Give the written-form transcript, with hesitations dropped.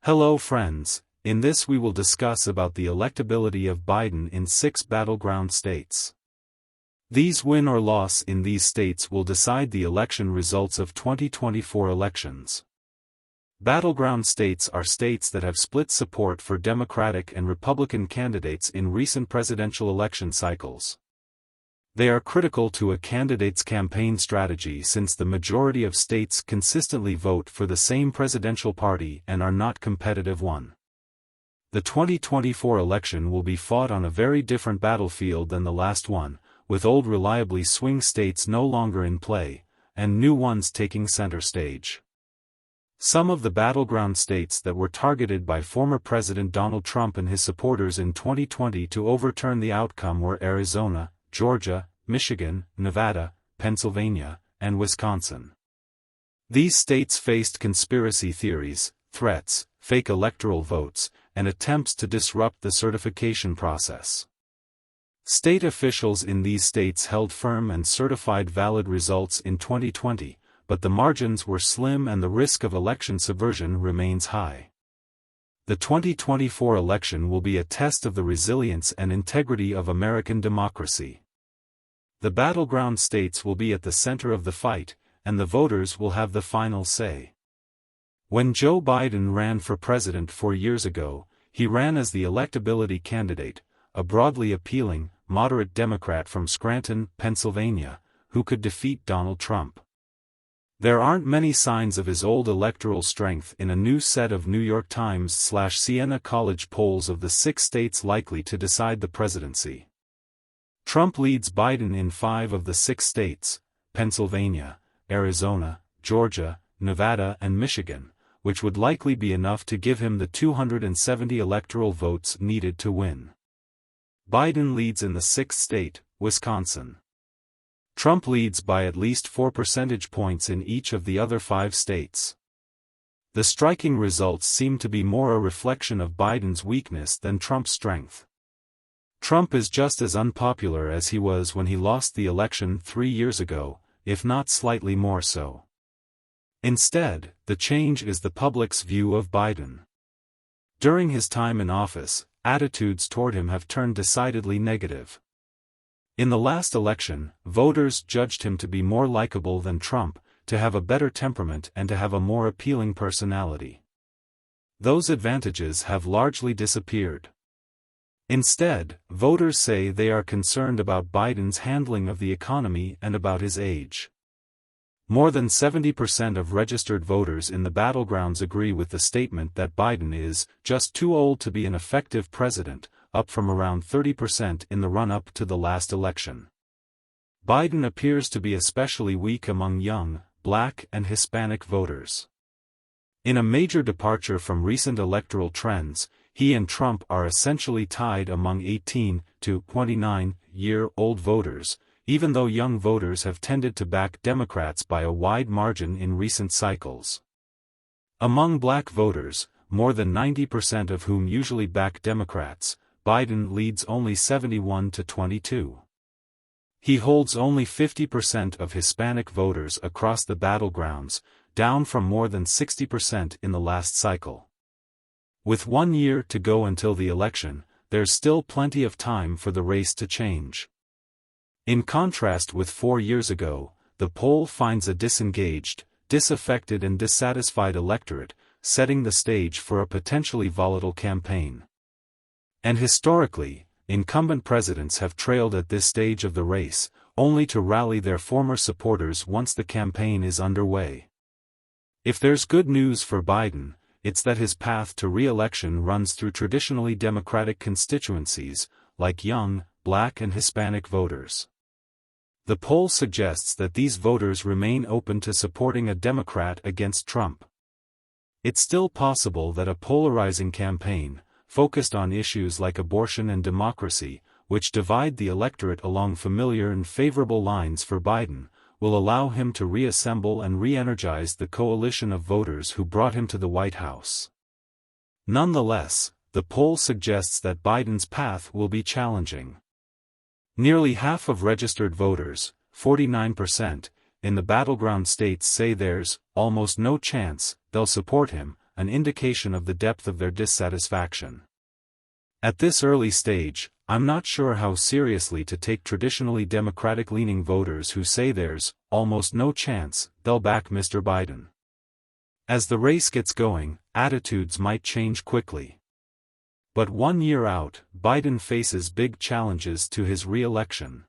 Hello friends, in this we will discuss about the electability of Biden in 6 battleground states. These win or loss in these states will decide the election results of 2024 elections. Battleground states are states that have split support for Democratic and Republican candidates in recent presidential election cycles. They are critical to a candidate's campaign strategy since the majority of states consistently vote for the same presidential party and are not competitive one. The 2024 election will be fought on a very different battlefield than the last one, with old reliably swing states no longer in play, and new ones taking center stage. Some of the battleground states that were targeted by former President Donald Trump and his supporters in 2020 to overturn the outcome were Arizona, Georgia, Michigan, Nevada, Pennsylvania, and Wisconsin. These states faced conspiracy theories, threats, fake electoral votes, and attempts to disrupt the certification process. State officials in these states held firm and certified valid results in 2020, but the margins were slim and the risk of election subversion remains high. The 2024 election will be a test of the resilience and integrity of American democracy. The battleground states will be at the center of the fight, and the voters will have the final say. When Joe Biden ran for president 4 years ago, he ran as the electability candidate, a broadly appealing, moderate Democrat from Scranton, Pennsylvania, who could defeat Donald Trump. There aren't many signs of his old electoral strength in a new set of New York Times/Siena College polls of the 6 states likely to decide the presidency. Trump leads Biden in 5 of the 6 states, Pennsylvania, Arizona, Georgia, Nevada and Michigan, which would likely be enough to give him the 270 electoral votes needed to win. Biden leads in the 6th state, Wisconsin. Trump leads by at least 4 percentage points in each of the other 5 states. The striking results seem to be more a reflection of Biden's weakness than Trump's strength. Trump is just as unpopular as he was when he lost the election 3 years ago, if not slightly more so. Instead, the change is the public's view of Biden. During his time in office, attitudes toward him have turned decidedly negative. In the last election, voters judged him to be more likable than Trump, to have a better temperament and to have a more appealing personality. Those advantages have largely disappeared. Instead, voters say they are concerned about Biden's handling of the economy and about his age. More than 70% of registered voters in the battlegrounds agree with the statement that Biden is just too old to be an effective president, up from around 30% in the run-up to the last election. Biden appears to be especially weak among young, Black and Hispanic voters. In a major departure from recent electoral trends, he and Trump are essentially tied among 18 to 29-year-old voters, even though young voters have tended to back Democrats by a wide margin in recent cycles. Among Black voters, more than 90% of whom usually back Democrats, Biden leads only 71 to 22. He holds only 50% of Hispanic voters across the battlegrounds, down from more than 60% in the last cycle. With 1 year to go until the election, there's still plenty of time for the race to change. In contrast with 4 years ago, the poll finds a disengaged, disaffected and dissatisfied electorate, setting the stage for a potentially volatile campaign. And historically, incumbent presidents have trailed at this stage of the race, only to rally their former supporters once the campaign is underway. If there's good news for Biden, it's that his path to re-election runs through traditionally Democratic constituencies, like young, Black and Hispanic voters. The poll suggests that these voters remain open to supporting a Democrat against Trump. It's still possible that a polarizing campaign, focused on issues like abortion and democracy, which divide the electorate along familiar and favorable lines for Biden, will allow him to reassemble and re-energize the coalition of voters who brought him to the White House. Nonetheless, the poll suggests that Biden's path will be challenging. Nearly half of registered voters, 49%, in the battleground states say there's almost no chance they'll support him, an indication of the depth of their dissatisfaction. At this early stage, I'm not sure how seriously to take traditionally Democratic-leaning voters who say there's almost no chance they'll back Mr. Biden. As the race gets going, attitudes might change quickly. But 1 year out, Biden faces big challenges to his re-election.